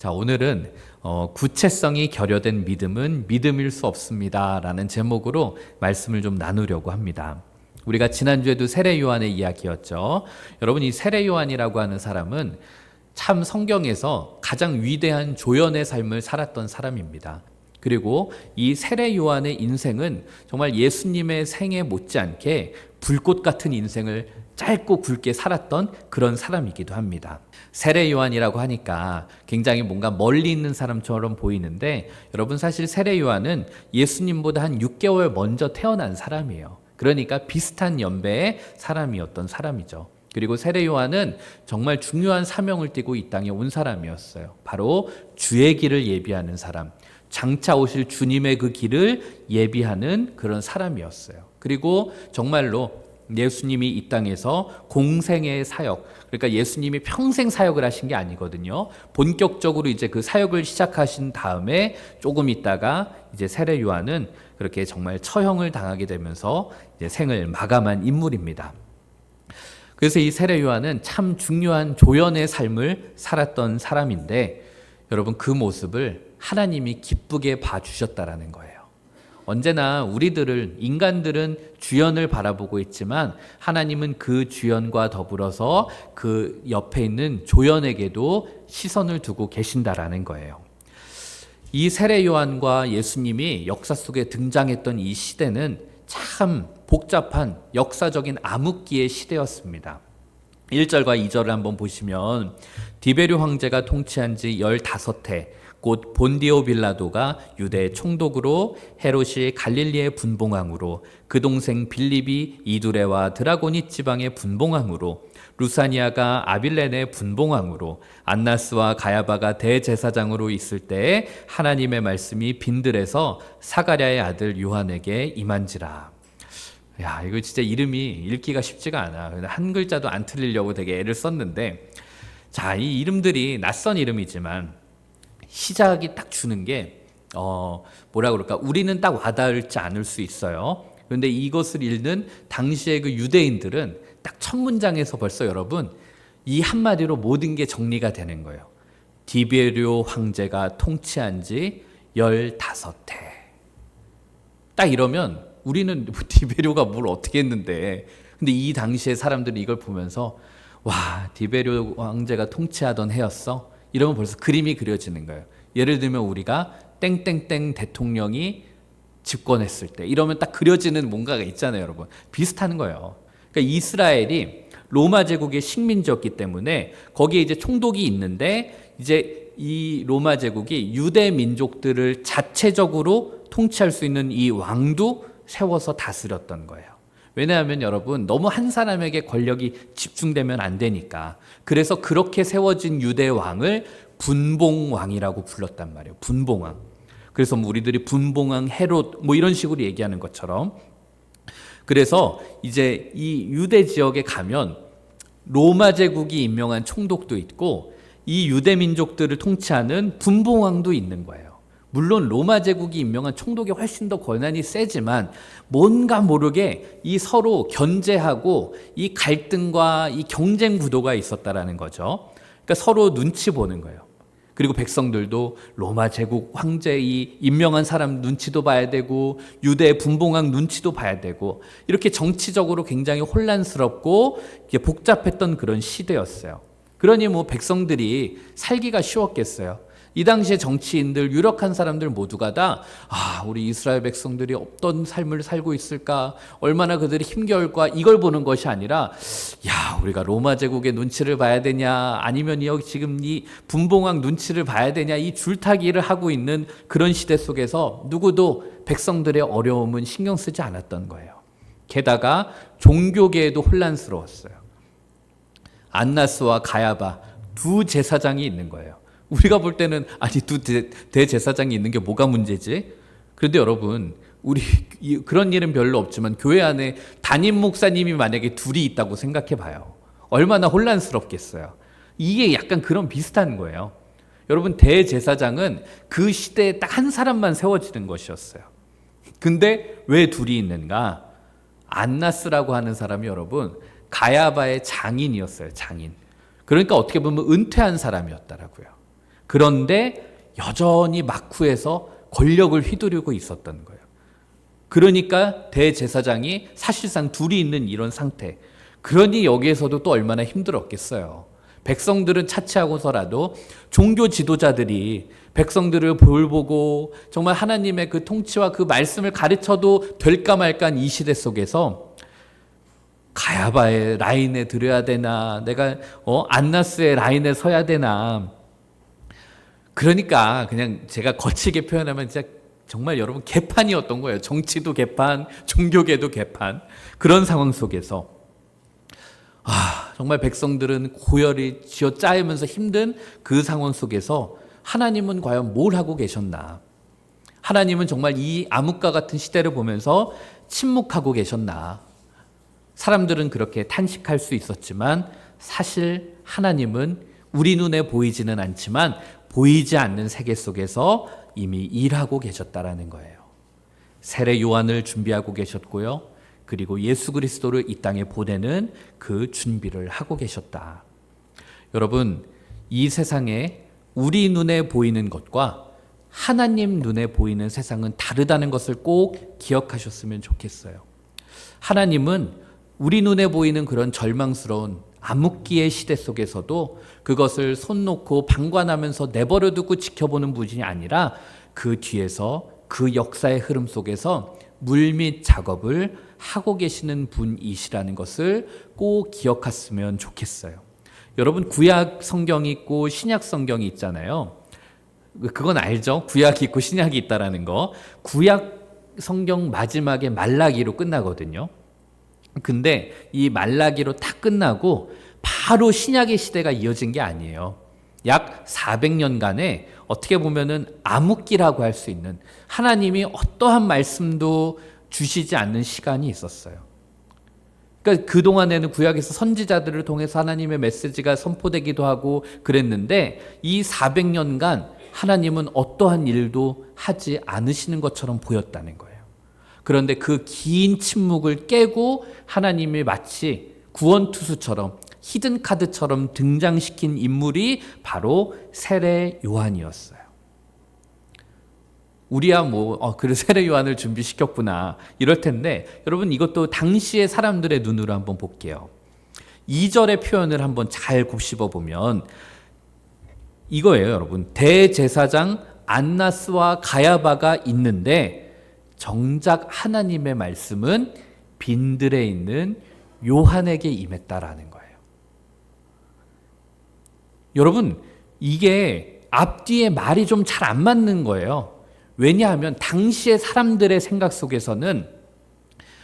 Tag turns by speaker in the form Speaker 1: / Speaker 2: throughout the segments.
Speaker 1: 자, 오늘은 구체성이 결여된 믿음은 믿음일 수 없습니다 라는 제목으로 말씀을 좀 나누려고 합니다. 우리가 지난주에도 세례 요한의 이야기였죠. 여러분, 이 세례 요한이라고 하는 사람은 참 성경에서 가장 위대한 조연의 삶을 살았던 사람입니다. 그리고 이 세례 요한의 인생은 정말 예수님의 생애 못지않게 불꽃 같은 인생을 짧고 굵게 살았던 그런 사람이기도 합니다. 세례 요한이라고 하니까 굉장히 뭔가 멀리 있는 사람처럼 보이는데, 여러분, 사실 세례 요한은 예수님보다 한 6개월 먼저 태어난 사람이에요. 그러니까 비슷한 연배의 사람이었던 사람이죠. 그리고 세례 요한은 정말 중요한 사명을 띠고 이 땅에 온 사람이었어요. 바로 주의 길을 예비하는 사람, 장차 오실 주님의 그 길을 예비하는 그런 사람이었어요. 그리고 정말로 예수님이 이 땅에서 공생의 사역, 그러니까 예수님이 평생 사역을 하신 게 아니거든요. 본격적으로 이제 그 사역을 시작하신 다음에 조금 있다가 이제 세례 요한은 그렇게 정말 처형을 당하게 되면서 이제 생을 마감한 인물입니다. 그래서 이 세례 요한은 참 중요한 조연의 삶을 살았던 사람인데, 여러분, 그 모습을 하나님이 기쁘게 봐주셨다라는 거예요. 언제나 인간들은 주연을 바라보고 있지만 하나님은 그 주연과 더불어서 그 옆에 있는 조연에게도 시선을 두고 계신다라는 거예요. 이 세례 요한과 예수님이 역사 속에 등장했던 이 시대는 참 복잡한 역사적인 암흑기의 시대였습니다. 1절과 2절을 한번 보시면, 디베르 황제가 통치한 지 15해 곧 본디오 빌라도가 유대 총독으로, 헤롯이 갈릴리의 분봉왕으로, 그 동생 빌립이 이두레와 드라고니 지방의 분봉왕으로, 루사니아가 아빌렌의 분봉왕으로, 안나스와 가야바가 대제사장으로 있을 때에 하나님의 말씀이 빈들에서 사가랴의 아들 요한에게 임한지라. 야, 이거 진짜 이름이 읽기가 쉽지가 않아. 한 글자도 안 틀리려고 되게 애를 썼는데, 자, 이 이름들이 낯선 이름이지만 시작이 딱 주는 게 뭐라 그럴까, 우리는 딱 와닿지 않을 수 있어요. 그런데 이것을 읽는 당시의 그 유대인들은 딱 첫 문장에서 벌써 여러분 이 한마디로 모든 게 정리가 되는 거예요. 디베르 황제가 통치한 지 15해. 딱 이러면 우리는 디베르가 뭘 어떻게 했는데, 근데 이 당시의 사람들이 이걸 보면서 와, 디베르 황제가 통치하던 해였어? 이러면 벌써 그림이 그려지는 거예요. 예를 들면 우리가 땡땡땡 대통령이 집권했을 때, 이러면 딱 그려지는 뭔가가 있잖아요, 여러분. 비슷한 거예요. 그러니까 이스라엘이 로마 제국의 식민지였기 때문에 거기에 이제 총독이 있는데, 이제 이 로마 제국이 유대 민족들을 자체적으로 통치할 수 있는 이 왕도 세워서 다스렸던 거예요. 왜냐하면 여러분, 너무 한 사람에게 권력이 집중되면 안 되니까. 그래서 그렇게 세워진 유대 왕을 분봉왕이라고 불렀단 말이에요. 분봉왕. 그래서 우리들이 분봉왕 헤롯 이런 식으로 얘기하는 것처럼. 그래서 이제 이 유대 지역에 가면 로마 제국이 임명한 총독도 있고 이 유대 민족들을 통치하는 분봉왕도 있는 거예요. 물론 로마 제국이 임명한 총독이 훨씬 더 권한이 세지만 뭔가 모르게 이 서로 견제하고 이 갈등과 이 경쟁 구도가 있었다라는 거죠. 그러니까 서로 눈치 보는 거예요. 그리고 백성들도 로마 제국 황제 이 임명한 사람 눈치도 봐야 되고 유대 분봉왕 눈치도 봐야 되고, 이렇게 정치적으로 굉장히 혼란스럽고 복잡했던 그런 시대였어요. 그러니 백성들이 살기가 쉬웠겠어요. 이 당시에 정치인들, 유력한 사람들 모두가 다 우리 이스라엘 백성들이 어떤 삶을 살고 있을까, 얼마나 그들이 힘겨울까, 이걸 보는 것이 아니라 우리가 로마 제국의 눈치를 봐야 되냐, 아니면 여기 지금 이 분봉왕 눈치를 봐야 되냐, 이 줄타기를 하고 있는 그런 시대 속에서 누구도 백성들의 어려움은 신경 쓰지 않았던 거예요. 게다가 종교계에도 혼란스러웠어요. 안나스와 가야바 두 제사장이 있는 거예요. 우리가 볼 때는 두 대제사장이 있는 게 뭐가 문제지? 그런데 여러분, 우리 그런 일은 별로 없지만 교회 안에 담임 목사님이 만약에 둘이 있다고 생각해 봐요. 얼마나 혼란스럽겠어요. 이게 약간 그런 비슷한 거예요. 여러분, 대제사장은 그 시대에 딱 한 사람만 세워지는 것이었어요. 근데 왜 둘이 있는가? 안나스라고 하는 사람이 여러분 가야바의 장인이었어요. 장인. 그러니까 어떻게 보면 은퇴한 사람이었더라고요. 그런데 여전히 막후에서 권력을 휘두르고 있었던 거예요. 그러니까 대제사장이 사실상 둘이 있는 이런 상태. 그러니 여기에서도 또 얼마나 힘들었겠어요. 백성들은 차치하고서라도 종교 지도자들이 백성들을 볼보고 정말 하나님의 그 통치와 그 말씀을 가르쳐도 될까 말까 이 시대 속에서 가야바의 라인에 들어야 되나, 내가 안나스의 라인에 서야 되나. 그러니까 그냥 제가 거칠게 표현하면 진짜 정말 여러분 개판이었던 거예요. 정치도 개판, 종교계도 개판. 그런 상황 속에서 정말 백성들은 고열이 쥐어짜이면서 힘든 그 상황 속에서 하나님은 과연 뭘 하고 계셨나? 하나님은 정말 이 암흑과 같은 시대를 보면서 침묵하고 계셨나? 사람들은 그렇게 탄식할 수 있었지만 사실 하나님은 우리 눈에 보이지는 않지만 보이지 않는 세계 속에서 이미 일하고 계셨다라는 거예요. 세례 요한을 준비하고 계셨고요. 그리고 예수 그리스도를 이 땅에 보내는 그 준비를 하고 계셨다. 여러분, 이 세상에 우리 눈에 보이는 것과 하나님 눈에 보이는 세상은 다르다는 것을 꼭 기억하셨으면 좋겠어요. 하나님은 우리 눈에 보이는 그런 절망스러운 암흑기의 시대 속에서도 그것을 손 놓고 방관하면서 내버려 두고 지켜보는 분이 아니라 그 뒤에서 그 역사의 흐름 속에서 물밑 작업을 하고 계시는 분이시라는 것을 꼭 기억했으면 좋겠어요. 여러분, 구약 성경이 있고 신약 성경이 있잖아요. 그건 알죠? 구약이 있고 신약이 있다라는 거. 구약 성경 마지막에 말라기로 끝나거든요. 근데 이 말라기로 딱 끝나고 바로 신약의 시대가 이어진 게 아니에요. 약 400년간에 어떻게 보면은 암흑기라고 할 수 있는, 하나님이 어떠한 말씀도 주시지 않는 시간이 있었어요. 그러니까 그동안에는 구약에서 선지자들을 통해서 하나님의 메시지가 선포되기도 하고 그랬는데 이 400년간 하나님은 어떠한 일도 하지 않으시는 것처럼 보였다는 거예요. 그런데 그 긴 침묵을 깨고 하나님이 마치 구원투수처럼 히든카드처럼 등장시킨 인물이 바로 세례 요한이었어요. 우리야 그래 세례 요한을 준비시켰구나 이럴 텐데, 여러분 이것도 당시의 사람들의 눈으로 한번 볼게요. 2절의 표현을 한번 잘 곱씹어 보면 이거예요, 여러분. 대제사장 안나스와 가야바가 있는데 정작 하나님의 말씀은 빈들에 있는 요한에게 임했다라는 거예요. 여러분, 이게 앞뒤에 말이 좀 잘 안 맞는 거예요. 왜냐하면 당시의 사람들의 생각 속에서는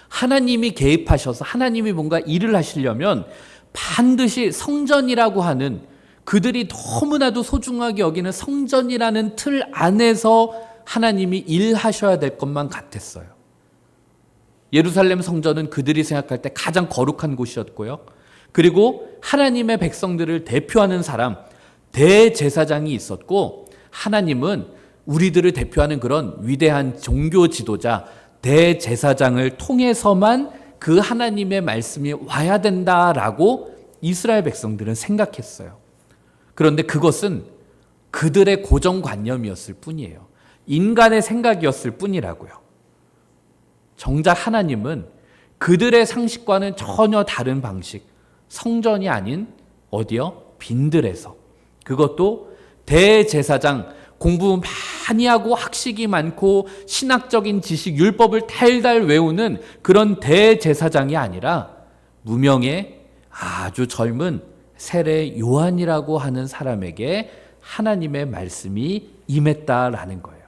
Speaker 1: 하나님이 개입하셔서 하나님이 뭔가 일을 하시려면 반드시 성전이라고 하는, 그들이 너무나도 소중하게 여기는 성전이라는 틀 안에서 하나님이 일하셔야 될 것만 같았어요. 예루살렘 성전은 그들이 생각할 때 가장 거룩한 곳이었고요. 그리고 하나님의 백성들을 대표하는 사람, 대제사장이 있었고, 하나님은 우리들을 대표하는 그런 위대한 종교 지도자, 대제사장을 통해서만 그 하나님의 말씀이 와야 된다라고 이스라엘 백성들은 생각했어요. 그런데 그것은 그들의 고정관념이었을 뿐이에요. 인간의 생각이었을 뿐이라고요. 정작 하나님은 그들의 상식과는 전혀 다른 방식, 성전이 아닌 어디요? 빈들에서, 그것도 대제사장, 공부 많이 하고 학식이 많고 신학적인 지식, 율법을 달달 외우는 그런 대제사장이 아니라 무명의 아주 젊은 세례 요한이라고 하는 사람에게 하나님의 말씀이 임했다라는 거예요.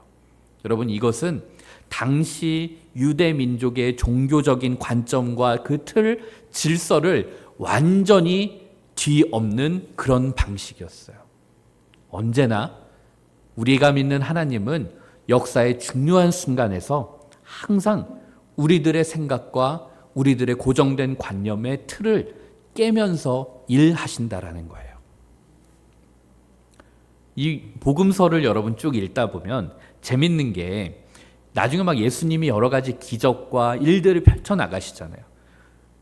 Speaker 1: 여러분, 이것은 당시 유대 민족의 종교적인 관점과 그 틀, 질서를 완전히 뒤엎는 그런 방식이었어요. 언제나 우리가 믿는 하나님은 역사의 중요한 순간에서 항상 우리들의 생각과 우리들의 고정된 관념의 틀을 깨면서 일하신다라는 거예요. 이 복음서를 여러분 쭉 읽다 보면 재밌는 게 나중에 막 예수님이 여러 가지 기적과 일들을 펼쳐나가시잖아요.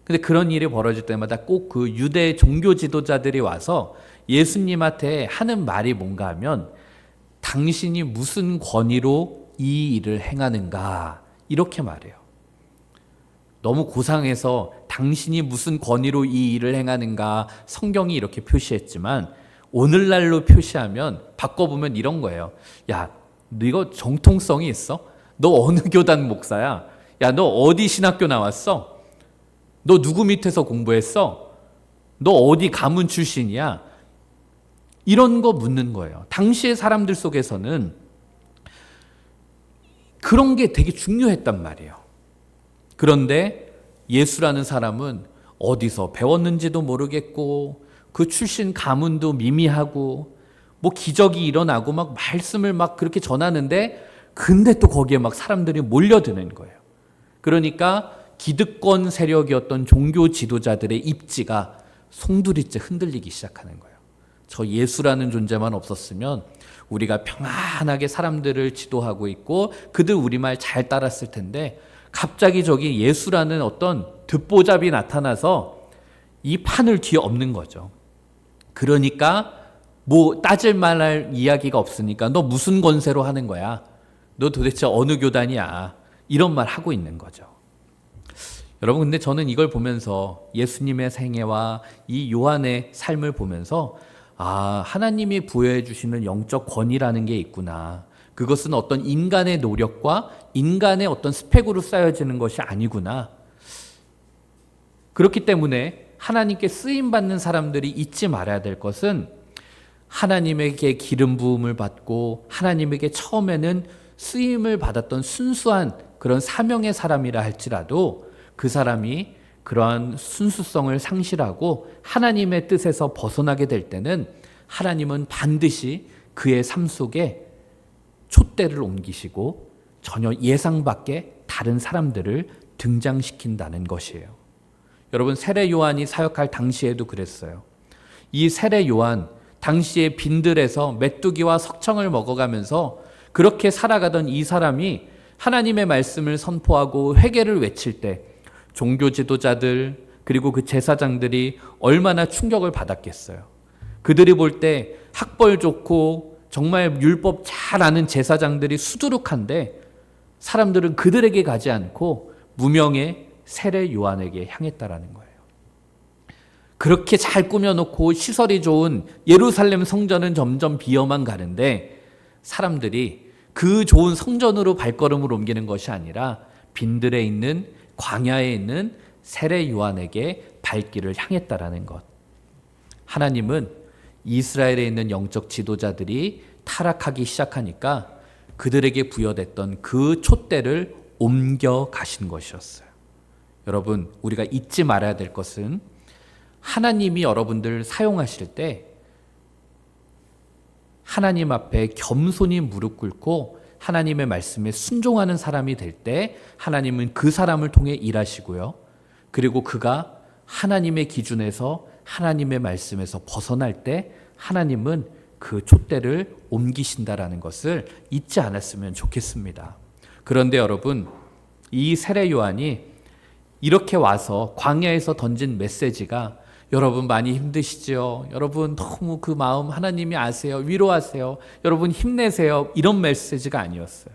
Speaker 1: 근데 그런 일이 벌어질 때마다 꼭 그 유대 종교 지도자들이 와서 예수님한테 하는 말이 뭔가 하면 당신이 무슨 권위로 이 일을 행하는가 이렇게 말해요. 너무 고상해서 당신이 무슨 권위로 이 일을 행하는가 성경이 이렇게 표시했지만 오늘날로 표시하면 바꿔보면 이런 거예요. 야, 너 이거 정통성이 있어? 너 어느 교단 목사야? 야, 너 어디 신학교 나왔어? 너 누구 밑에서 공부했어? 너 어디 가문 출신이야? 이런 거 묻는 거예요. 당시의 사람들 속에서는 그런 게 되게 중요했단 말이에요. 그런데 예수라는 사람은 어디서 배웠는지도 모르겠고 그 출신 가문도 미미하고 뭐 기적이 일어나고 막 말씀을 막 그렇게 전하는데 근데 또 거기에 막 사람들이 몰려드는 거예요. 그러니까 기득권 세력이었던 종교 지도자들의 입지가 송두리째 흔들리기 시작하는 거예요. 저 예수라는 존재만 없었으면 우리가 평안하게 사람들을 지도하고 있고 그들 우리말 잘 따랐을 텐데 갑자기 저기 예수라는 어떤 듣보잡이 나타나서 이 판을 뒤엎는 거죠. 그러니까 뭐 따질 만할 이야기가 없으니까 너 무슨 권세로 하는 거야? 너 도대체 어느 교단이야? 이런 말 하고 있는 거죠. 여러분, 근데 저는 이걸 보면서 예수님의 생애와 이 요한의 삶을 보면서 하나님이 부여해 주시는 영적 권위라는 게 있구나. 그것은 어떤 인간의 노력과 인간의 어떤 스펙으로 쌓여지는 것이 아니구나. 그렇기 때문에 하나님께 쓰임받는 사람들이 잊지 말아야 될 것은 하나님에게 기름 부음을 받고 하나님에게 처음에는 쓰임을 받았던 순수한 그런 사명의 사람이라 할지라도 그 사람이 그러한 순수성을 상실하고 하나님의 뜻에서 벗어나게 될 때는 하나님은 반드시 그의 삶 속에 촛대를 옮기시고 전혀 예상 밖의 다른 사람들을 등장시킨다는 것이에요. 여러분, 세례 요한이 사역할 당시에도 그랬어요. 이 세례 요한 당시에 빈들에서 메뚜기와 석청을 먹어가면서 그렇게 살아가던 이 사람이 하나님의 말씀을 선포하고 회개를 외칠 때 종교 지도자들 그리고 그 제사장들이 얼마나 충격을 받았겠어요. 그들이 볼 때 학벌 좋고 정말 율법 잘 아는 제사장들이 수두룩한데 사람들은 그들에게 가지 않고 무명의 세례 요한에게 향했다라는 거예요. 그렇게 잘 꾸며놓고 시설이 좋은 예루살렘 성전은 점점 비어만 가는데 사람들이 그 좋은 성전으로 발걸음을 옮기는 것이 아니라 빈들에 있는 광야에 있는 세례 요한에게 발길을 향했다라는 것. 하나님은 이스라엘에 있는 영적 지도자들이 타락하기 시작하니까 그들에게 부여됐던 그 촛대를 옮겨 가신 것이었어요. 여러분, 우리가 잊지 말아야 될 것은 하나님이 여러분들 사용하실 때 하나님 앞에 겸손히 무릎 꿇고 하나님의 말씀에 순종하는 사람이 될 때 하나님은 그 사람을 통해 일하시고요. 그리고 그가 하나님의 기준에서 하나님의 말씀에서 벗어날 때 하나님은 그 촛대를 옮기신다라는 것을 잊지 않았으면 좋겠습니다. 그런데 여러분, 이 세례 요한이 이렇게 와서 광야에서 던진 메시지가 여러분 많이 힘드시죠? 여러분 너무 그 마음 하나님이 아세요. 위로하세요. 여러분 힘내세요. 이런 메시지가 아니었어요.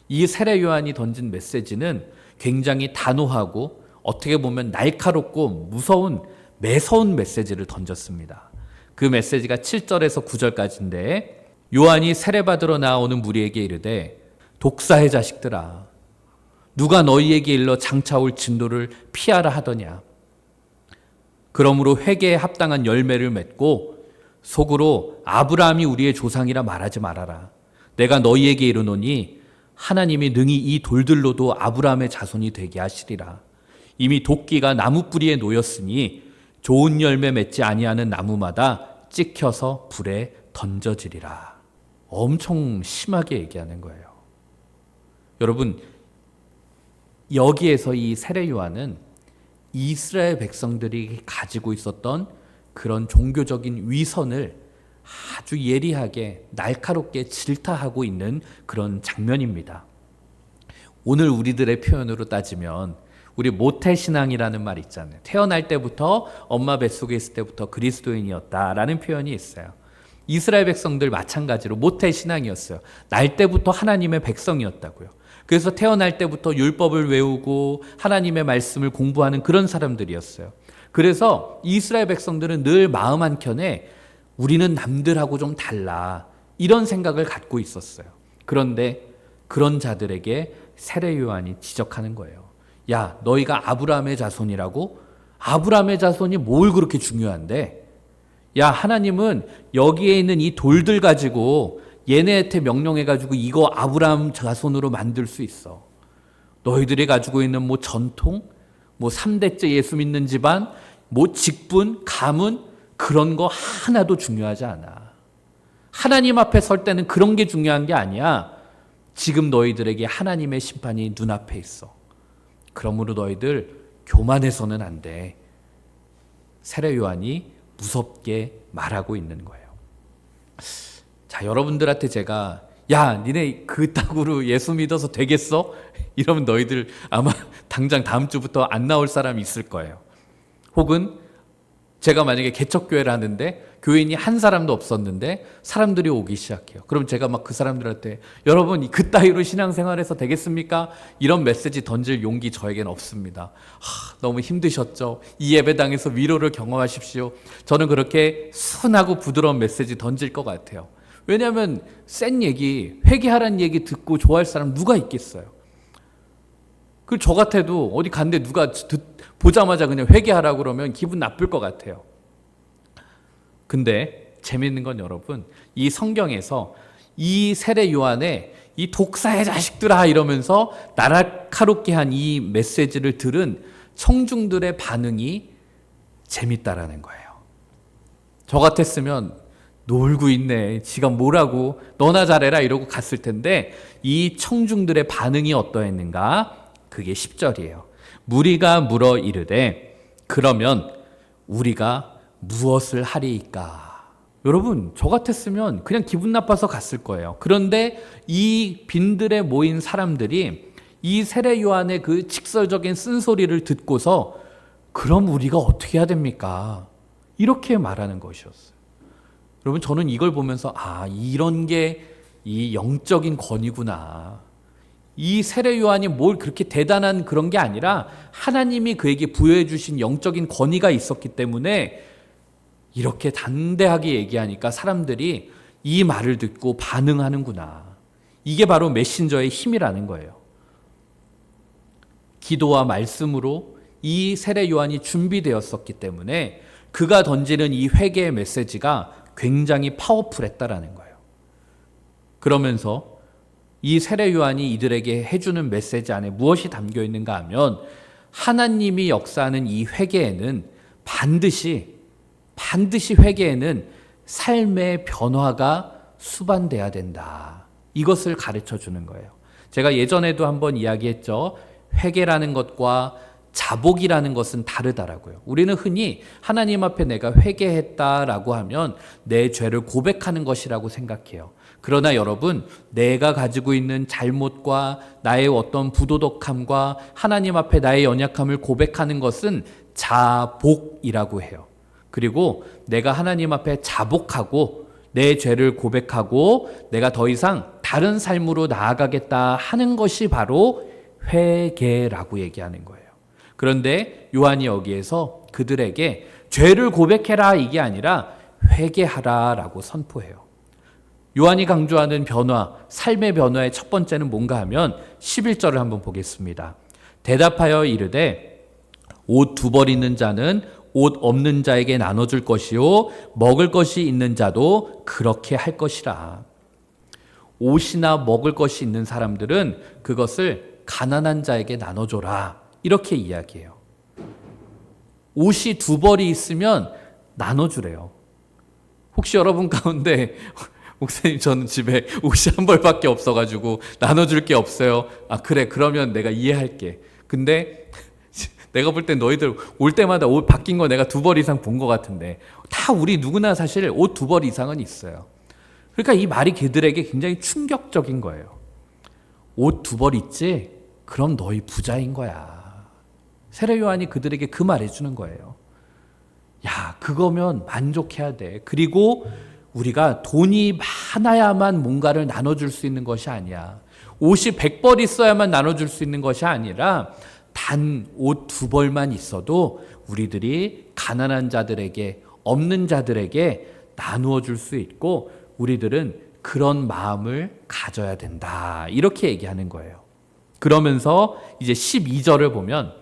Speaker 1: 이 세례 요한이 던진 메시지는 굉장히 단호하고 어떻게 보면 날카롭고 무서운 매서운 메시지를 던졌습니다. 그 메시지가 7절에서 9절까지인데 요한이 세례받으러 나오는 무리에게 이르되 독사의 자식들아 누가 너희에게 일러 장차 올 진노를 피하라 하더냐. 그러므로 회개에 합당한 열매를 맺고 속으로 아브라함이 우리의 조상이라 말하지 말아라. 내가 너희에게 이르노니 하나님이 능히 이 돌들로도 아브라함의 자손이 되게 하시리라. 이미 도끼가 나무 뿌리에 놓였으니 좋은 열매 맺지 아니하는 나무마다 찍혀서 불에 던져지리라. 엄청 심하게 얘기하는 거예요. 여러분, 여기에서 이 세례 요한은 이스라엘 백성들이 가지고 있었던 그런 종교적인 위선을 아주 예리하게 날카롭게 질타하고 있는 그런 장면입니다. 오늘 우리들의 표현으로 따지면 우리 모태신앙이라는 말 있잖아요. 태어날 때부터 엄마 뱃속에 있을 때부터 그리스도인이었다라는 표현이 있어요. 이스라엘 백성들 마찬가지로 모태 신앙이었어요. 날 때부터 하나님의 백성이었다고요. 그래서 태어날 때부터 율법을 외우고 하나님의 말씀을 공부하는 그런 사람들이었어요. 그래서 이스라엘 백성들은 늘 마음 한켠에 우리는 남들하고 좀 달라, 이런 생각을 갖고 있었어요. 그런데 그런 자들에게 세례 요한이 지적하는 거예요. 야, 너희가 아브라함의 자손이라고? 아브라함의 자손이 뭘 그렇게 중요한데? 야, 하나님은 여기에 있는 이 돌들 가지고 얘네한테 명령해가지고 이거 아브라함 자손으로 만들 수 있어. 너희들이 가지고 있는 뭐 전통, 뭐 3대째 예수 믿는 집안, 뭐 직분, 가문, 그런 거 하나도 중요하지 않아. 하나님 앞에 설 때는 그런 게 중요한 게 아니야. 지금 너희들에게 하나님의 심판이 눈앞에 있어. 그러므로 너희들 교만해서는 안 돼. 세례 요한이 무섭게 말하고 있는 거예요. 자, 여러분들한테 제가 야, 니네 그따구로 예수 믿어서 되겠어? 이러면 너희들 아마 당장 다음 주부터 안 나올 사람이 있을 거예요. 혹은 제가 만약에 개척교회를 하는데 교인이 한 사람도 없었는데 사람들이 오기 시작해요. 그럼 제가 막 그 사람들한테 여러분 그따위로 신앙생활해서 되겠습니까? 이런 메시지 던질 용기 저에겐 없습니다. 너무 힘드셨죠? 이 예배당에서 위로를 경험하십시오. 저는 그렇게 순하고 부드러운 메시지 던질 것 같아요. 왜냐하면 센 얘기, 회개하라는 얘기 듣고 좋아할 사람 누가 있겠어요? 그 저 같아도 어디 갔는데 누가 보자마자 그냥 회개하라고 그러면 기분 나쁠 것 같아요. 근데 재밌는 건 여러분, 이 성경에서 이 세례 요한의 이 독사의 자식들아 이러면서 나락카롭게 한 이 메시지를 들은 청중들의 반응이 재밌다라는 거예요. 저 같았으면 놀고 있네, 지가 뭐라고, 너나 잘해라 이러고 갔을 텐데 이 청중들의 반응이 어떠했는가? 그게 10절이에요. 무리가 물어 이르되 그러면 우리가 무엇을 하리이까? 여러분, 저 같았으면 그냥 기분 나빠서 갔을 거예요. 그런데 이 빈들에 모인 사람들이 이 세례 요한의 그 직설적인 쓴소리를 듣고서 그럼 우리가 어떻게 해야 됩니까? 이렇게 말하는 것이었어요. 여러분, 저는 이걸 보면서 이런 게 이 영적인 권위구나. 이 세례 요한이 뭘 그렇게 대단한 그런 게 아니라 하나님이 그에게 부여해 주신 영적인 권위가 있었기 때문에 이렇게 담대하게 얘기하니까 사람들이 이 말을 듣고 반응하는구나. 이게 바로 메신저의 힘이라는 거예요. 기도와 말씀으로 이 세례 요한이 준비되었었기 때문에 그가 던지는 이 회개의 메시지가 굉장히 파워풀했다라는 거예요. 그러면서 이 세례 요한이 이들에게 해주는 메시지 안에 무엇이 담겨 있는가 하면 하나님이 역사하는 이 회개에는 반드시 회개에는 삶의 변화가 수반돼야 된다. 이것을 가르쳐 주는 거예요. 제가 예전에도 한번 이야기했죠. 회개라는 것과 자복이라는 것은 다르다라고요. 우리는 흔히 하나님 앞에 내가 회개했다라고 하면 내 죄를 고백하는 것이라고 생각해요. 그러나 여러분, 내가 가지고 있는 잘못과 나의 어떤 부도덕함과 하나님 앞에 나의 연약함을 고백하는 것은 자복이라고 해요. 그리고 내가 하나님 앞에 자복하고 내 죄를 고백하고 내가 더 이상 다른 삶으로 나아가겠다 하는 것이 바로 회개라고 얘기하는 거예요. 그런데 요한이 여기에서 그들에게 죄를 고백해라 이게 아니라 회개하라라고 선포해요. 요한이 강조하는 변화, 삶의 변화의 첫 번째는 뭔가 하면 11절을 한번 보겠습니다. 대답하여 이르되 옷 두 벌 있는 자는 옷 없는 자에게 나눠줄 것이요 먹을 것이 있는 자도 그렇게 할 것이라. 옷이나 먹을 것이 있는 사람들은 그것을 가난한 자에게 나눠줘라. 이렇게 이야기해요. 옷이 두 벌이 있으면 나눠주래요. 혹시 여러분 가운데 목사님 저는 집에 옷이 한 벌밖에 없어가지고 나눠줄 게 없어요. 그래 그러면 내가 이해할게. 근데 내가 볼 땐 너희들 올 때마다 옷 바뀐 거 내가 두 벌 이상 본 것 같은데 다 우리 누구나 사실 옷 두 벌 이상은 있어요. 그러니까 이 말이 그들에게 굉장히 충격적인 거예요. 옷 두 벌 있지? 그럼 너희 부자인 거야. 세례 요한이 그들에게 그 말 해주는 거예요. 야, 그거면 만족해야 돼. 그리고 우리가 돈이 많아야만 뭔가를 나눠줄 수 있는 것이 아니야. 옷이 100벌 있어야만 나눠줄 수 있는 것이 아니라 단 옷 2벌만 있어도 우리들이 가난한 자들에게, 없는 자들에게 나누어 줄 수 있고 우리들은 그런 마음을 가져야 된다. 이렇게 얘기하는 거예요. 그러면서 이제 12절을 보면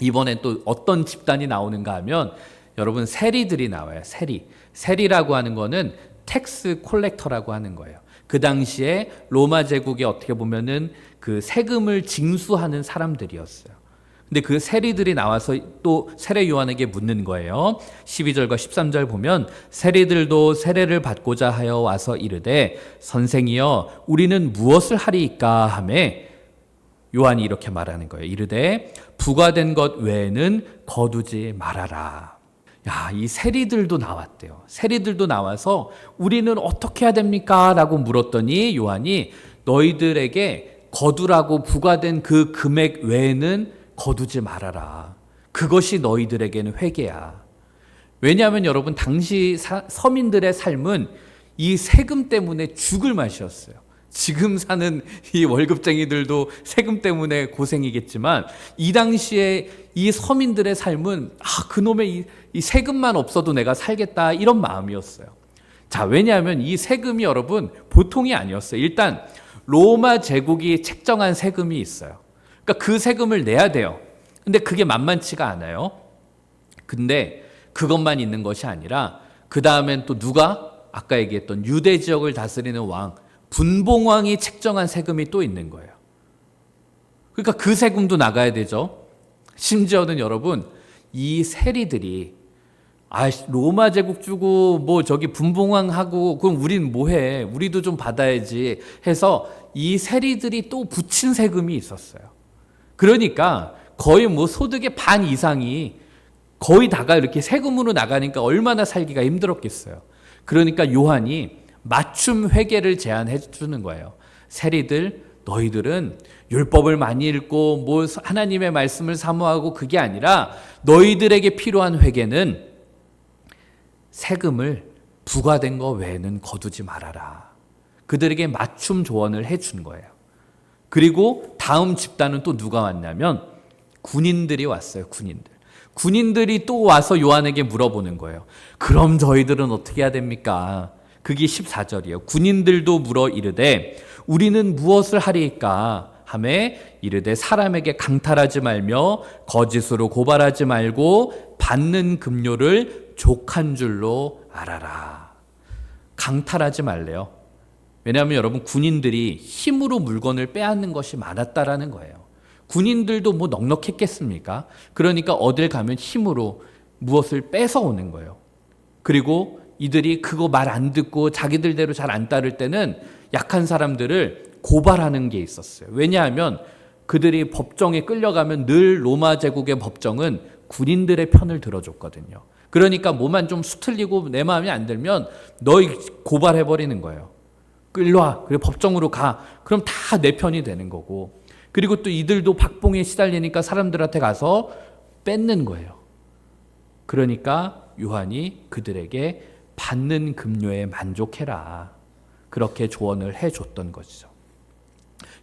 Speaker 1: 이번엔 또 어떤 집단이 나오는가 하면 여러분 세리들이 나와요. 세리라고 하는 거는 텍스 콜렉터라고 하는 거예요. 그 당시에 로마 제국에 어떻게 보면은 그 세금을 징수하는 사람들이었어요. 근데 그 세리들이 나와서 또 세례 요한에게 묻는 거예요. 12절과 13절 보면 세리들도 세례를 받고자 하여 와서 이르되 선생이여 우리는 무엇을 하리이까 하매 요한이 이렇게 말하는 거예요. 이르되 부과된 것 외에는 거두지 말아라. 야, 이 세리들도 나왔대요. 세리들도 나와서 우리는 어떻게 해야 됩니까? 라고 물었더니 요한이 너희들에게 거두라고 부과된 그 금액 외에는 거두지 말아라. 그것이 너희들에게는 회개야. 왜냐하면 여러분 당시 서민들의 삶은 이 세금 때문에 죽을 맛이었어요. 지금 사는 이 월급쟁이들도 세금 때문에 고생이겠지만 이 당시에 이 서민들의 삶은 그놈의 이 세금만 없어도 내가 살겠다 이런 마음이었어요. 자, 왜냐하면 이 세금이 여러분 보통이 아니었어요. 일단 로마 제국이 책정한 세금이 있어요. 그러니까 그 세금을 내야 돼요. 근데 그게 만만치가 않아요. 근데 그것만 있는 것이 아니라 그 다음엔 또 누가 아까 얘기했던 유대 지역을 다스리는 왕 분봉왕이 책정한 세금이 또 있는 거예요. 그러니까 그 세금도 나가야 되죠. 심지어는 여러분 이 세리들이 로마 제국 주고 뭐 저기 분봉왕하고 그럼 우린 뭐해? 우리도 좀 받아야지 해서 이 세리들이 또 붙인 세금이 있었어요. 그러니까 거의 뭐 소득의 반 이상이 거의 다가 이렇게 세금으로 나가니까 얼마나 살기가 힘들었겠어요. 그러니까 요한이 맞춤 회개를 제안해 주는 거예요. 세리들 너희들은 율법을 많이 읽고 뭐 하나님의 말씀을 사모하고 그게 아니라 너희들에게 필요한 회개는 세금을 부과된 거 외에는 거두지 말아라. 그들에게 맞춤 조언을 해 준 거예요. 그리고 다음 집단은 또 누가 왔냐면 군인들이 왔어요. 군인들이 또 와서 요한에게 물어보는 거예요. 그럼 저희들은 어떻게 해야 됩니까? 그게 14절이에요. 군인들도 물어 이르되 우리는 무엇을 하리이까? 하매 이르되 사람에게 강탈하지 말며 거짓으로 고발하지 말고 받는 급료를 족한 줄로 알아라. 강탈하지 말래요. 왜냐하면 여러분 군인들이 힘으로 물건을 빼앗는 것이 많았다라는 거예요. 군인들도 뭐 넉넉했겠습니까? 그러니까 어딜 가면 힘으로 무엇을 뺏어오는 거예요. 그리고 이들이 그거 말 안 듣고 자기들대로 잘 안 따를 때는 약한 사람들을 고발하는 게 있었어요. 왜냐하면 그들이 법정에 끌려가면 늘 로마 제국의 법정은 군인들의 편을 들어줬거든요. 그러니까 뭐만 좀 수틀리고 내 마음에 안 들면 너희 고발해버리는 거예요. 일로 와. 그래 법정으로 가. 그럼 다 내 편이 되는 거고. 그리고 또 이들도 박봉에 시달리니까 사람들한테 가서 뺏는 거예요. 그러니까 요한이 그들에게 받는 급료에 만족해라. 그렇게 조언을 해줬던 것이죠.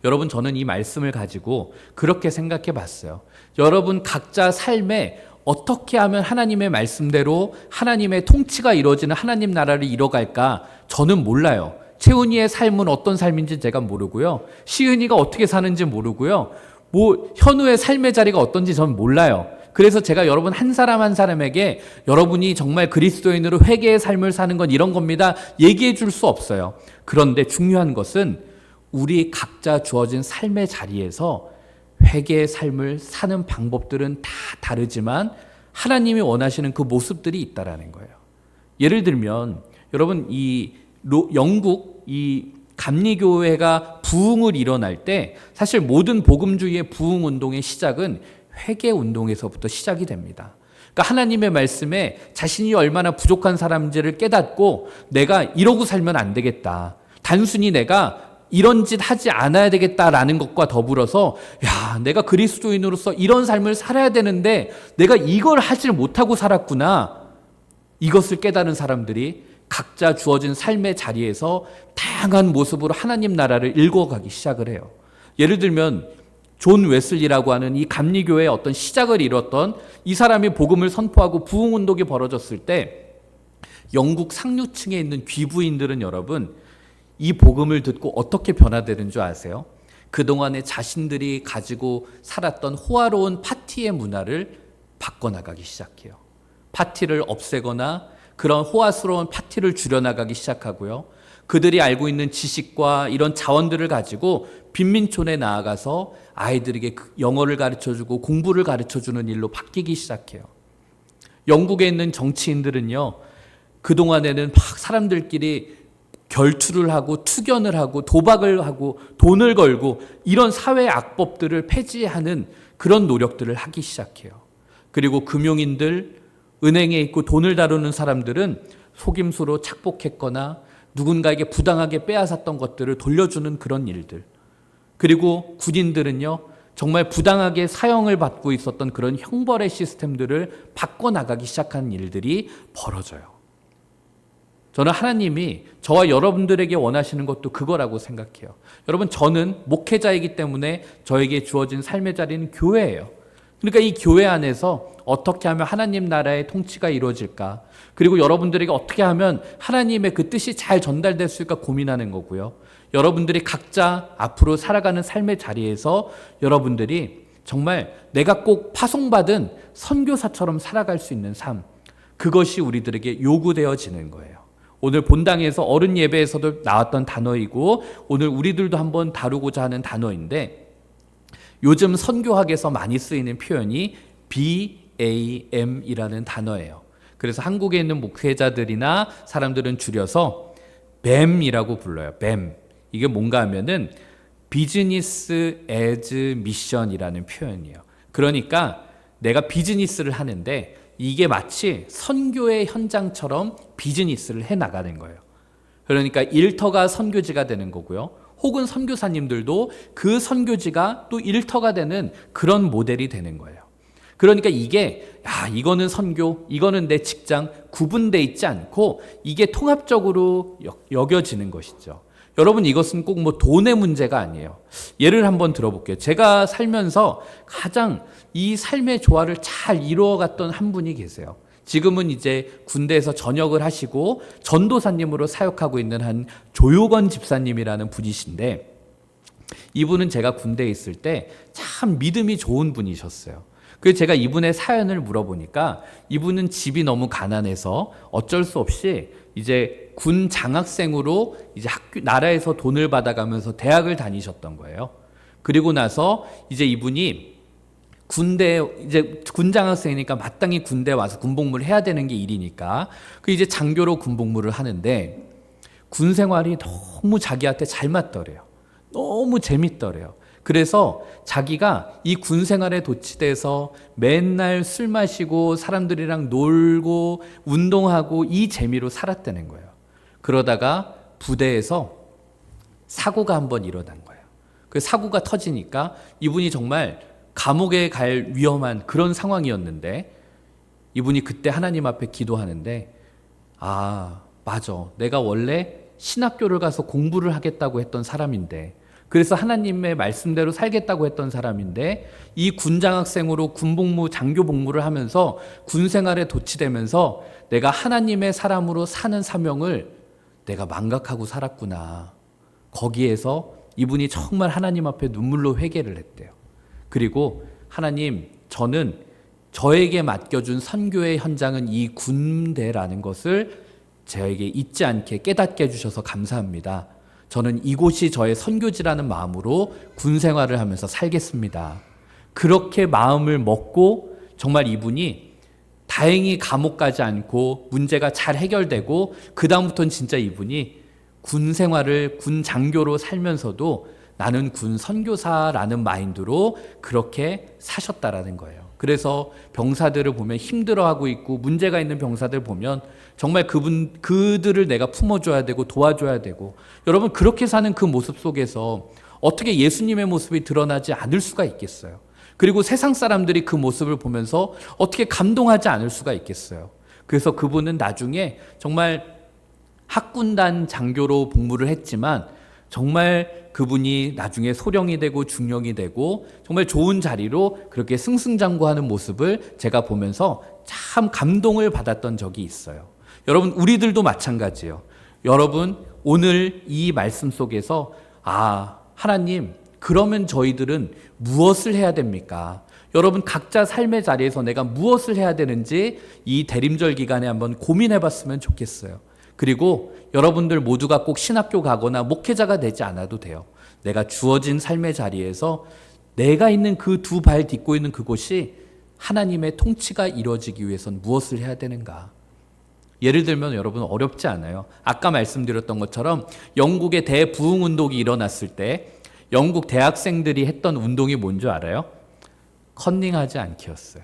Speaker 1: 여러분 저는 이 말씀을 가지고 그렇게 생각해 봤어요. 여러분 각자 삶에 어떻게 하면 하나님의 말씀대로 하나님의 통치가 이루어지는 하나님 나라를 이뤄갈까? 저는 몰라요. 채훈이의 삶은 어떤 삶인지 제가 모르고요. 시은이가 어떻게 사는지 모르고요. 뭐 현우의 삶의 자리가 어떤지 저는 몰라요. 그래서 제가 여러분 한 사람 한 사람에게 여러분이 정말 그리스도인으로 회개의 삶을 사는 건 이런 겁니다. 얘기해 줄 수 없어요. 그런데 중요한 것은 우리 각자 주어진 삶의 자리에서 회개의 삶을 사는 방법들은 다 다르지만 하나님이 원하시는 그 모습들이 있다라는 거예요. 예를 들면 여러분 이 영국 이 감리교회가 부흥을 일어날 때 사실 모든 복음주의의 부흥 운동의 시작은 회개 운동에서부터 시작이 됩니다. 그러니까 하나님의 말씀에 자신이 얼마나 부족한 사람인지를 깨닫고 내가 이러고 살면 안 되겠다. 단순히 내가 이런 짓 하지 않아야 되겠다라는 것과 더불어서 내가 그리스도인으로서 이런 삶을 살아야 되는데 내가 이걸 하질 못하고 살았구나. 이것을 깨달은 사람들이 각자 주어진 삶의 자리에서 다양한 모습으로 하나님 나라를 읽어가기 시작을 해요. 예를 들면 존 웨슬리라고 하는 이 감리교회의 어떤 시작을 이뤘던 이 사람이 복음을 선포하고 부흥운동이 벌어졌을 때 영국 상류층에 있는 귀부인들은 여러분 이 복음을 듣고 어떻게 변화되는 줄 아세요? 그동안에 자신들이 가지고 살았던 호화로운 파티의 문화를 바꿔나가기 시작해요. 파티를 없애거나 그런 호화스러운 파티를 줄여나가기 시작하고요. 그들이 알고 있는 지식과 이런 자원들을 가지고 빈민촌에 나아가서 아이들에게 영어를 가르쳐주고 공부를 가르쳐주는 일로 바뀌기 시작해요. 영국에 있는 정치인들은요, 그동안에는 막 사람들끼리 결투를 하고 투견을 하고 도박을 하고 돈을 걸고 이런 사회 악법들을 폐지하는 그런 노력들을 하기 시작해요. 그리고 금융인들, 은행에 있고 돈을 다루는 사람들은 속임수로 착복했거나 누군가에게 부당하게 빼앗았던 것들을 돌려주는 그런 일들. 그리고 군인들은요, 정말 부당하게 사형을 받고 있었던 그런 형벌의 시스템들을 바꿔나가기 시작한 일들이 벌어져요. 저는 하나님이 저와 여러분들에게 원하시는 것도 그거라고 생각해요. 여러분, 저는 목회자이기 때문에 저에게 주어진 삶의 자리는 교회예요. 그러니까 이 교회 안에서 어떻게 하면 하나님 나라의 통치가 이루어질까? 그리고 여러분들에게 어떻게 하면 하나님의 그 뜻이 잘 전달될 수 있을까 고민하는 거고요. 여러분들이 각자 앞으로 살아가는 삶의 자리에서 여러분들이 정말 내가 꼭 파송받은 선교사처럼 살아갈 수 있는 삶, 그것이 우리들에게 요구되어지는 거예요. 오늘 본당에서 어른 예배에서도 나왔던 단어이고 오늘 우리들도 한번 다루고자 하는 단어인데 요즘 선교학에서 많이 쓰이는 표현이 BAM이라는 단어예요. 그래서 한국에 있는 목회자들이나 사람들은 줄여서 BAM이라고 불러요. BAM. 이게 뭔가 하면은 비즈니스 애즈 미션이라는 표현이에요. 그러니까 내가 비즈니스를 하는데 이게 마치 선교의 현장처럼 비즈니스를 해나가는 거예요. 그러니까 일터가 선교지가 되는 거고요. 혹은 선교사님들도 그 선교지가 또 일터가 되는 그런 모델이 되는 거예요. 그러니까 이게 이거는 선교, 이거는 내 직장 구분돼 있지 않고 이게 통합적으로 여겨지는 것이죠. 여러분, 이것은 꼭 뭐 돈의 문제가 아니에요. 예를 한번 들어볼게요. 제가 살면서 가장 이 삶의 조화를 잘 이루어갔던 한 분이 계세요. 지금은 이제 군대에서 전역을 하시고 전도사님으로 사역하고 있는 한 조효건 집사님이라는 분이신데, 이분은 제가 군대에 있을 때 참 믿음이 좋은 분이셨어요. 그래서 제가 이분의 사연을 물어보니까 이분은 집이 너무 가난해서 어쩔 수 없이 이제 군 장학생으로 이제 나라에서 돈을 받아가면서 대학을 다니셨던 거예요. 그리고 나서 이제 이분이 이제 군 장학생이니까 마땅히 군대 와서 군복무를 해야 되는 게 일이니까 이제 장교로 군복무를 하는데 군 생활이 너무 자기한테 잘 맞더래요. 너무 재밌더래요. 그래서 자기가 이 군 생활에 도취돼서 맨날 술 마시고 사람들이랑 놀고 운동하고 이 재미로 살았다는 거예요. 그러다가 부대에서 사고가 한번 일어난 거예요. 그 사고가 터지니까 이분이 정말 감옥에 갈 위험한 그런 상황이었는데 이분이 그때 하나님 앞에 기도하는데 맞아. 내가 원래 신학교를 가서 공부를 하겠다고 했던 사람인데 그래서 하나님의 말씀대로 살겠다고 했던 사람인데 이 군장학생으로 군복무, 장교복무를 하면서 군생활에 도취되면서 내가 하나님의 사람으로 사는 사명을 내가 망각하고 살았구나. 거기에서 이분이 정말 하나님 앞에 눈물로 회개를 했대요. 그리고 하나님, 저는 저에게 맡겨준 선교의 현장은 이 군대라는 것을 저에게 잊지 않게 깨닫게 해주셔서 감사합니다. 저는 이곳이 저의 선교지라는 마음으로 군 생활을 하면서 살겠습니다. 그렇게 마음을 먹고 정말 이분이 다행히 감옥 가지 않고 문제가 잘 해결되고 그 다음부터는 진짜 이분이 군 생활을 군 장교로 살면서도 나는 군 선교사라는 마인드로 그렇게 사셨다라는 거예요. 그래서 병사들을 보면 힘들어하고 있고 문제가 있는 병사들 보면 정말 그들을 내가 품어줘야 되고 도와줘야 되고, 여러분 그렇게 사는 그 모습 속에서 어떻게 예수님의 모습이 드러나지 않을 수가 있겠어요? 그리고 세상 사람들이 그 모습을 보면서 어떻게 감동하지 않을 수가 있겠어요? 그래서 그분은 나중에 정말 학군단 장교로 복무를 했지만 정말 그분이 나중에 소령이 되고 중령이 되고 정말 좋은 자리로 그렇게 승승장구하는 모습을 제가 보면서 참 감동을 받았던 적이 있어요. 여러분, 우리들도 마찬가지예요. 여러분, 오늘 이 말씀 속에서 하나님, 그러면 저희들은 무엇을 해야 됩니까? 여러분, 각자 삶의 자리에서 내가 무엇을 해야 되는지 이 대림절 기간에 한번 고민해 봤으면 좋겠어요. 그리고 여러분들 모두가 꼭 신학교 가거나 목회자가 되지 않아도 돼요. 내가 주어진 삶의 자리에서 내가 있는 그 두 발 딛고 있는 그곳이 하나님의 통치가 이루어지기 위해선 무엇을 해야 되는가? 예를 들면 여러분, 어렵지 않아요. 아까 말씀드렸던 것처럼 영국의 대부흥운동이 일어났을 때 영국 대학생들이 했던 운동이 뭔지 알아요? 컨닝하지 않기였어요.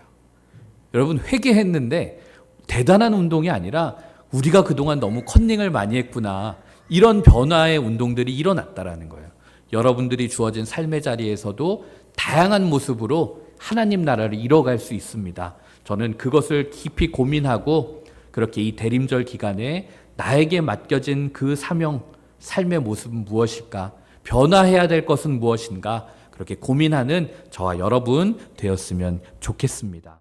Speaker 1: 여러분, 회개했는데 대단한 운동이 아니라 우리가 그동안 너무 컨닝을 많이 했구나, 이런 변화의 운동들이 일어났다라는 거예요. 여러분들이 주어진 삶의 자리에서도 다양한 모습으로 하나님 나라를 이뤄갈 수 있습니다. 저는 그것을 깊이 고민하고 그렇게 이 대림절 기간에 나에게 맡겨진 그 사명, 삶의 모습은 무엇일까? 변화해야 될 것은 무엇인가? 그렇게 고민하는 저와 여러분 되었으면 좋겠습니다.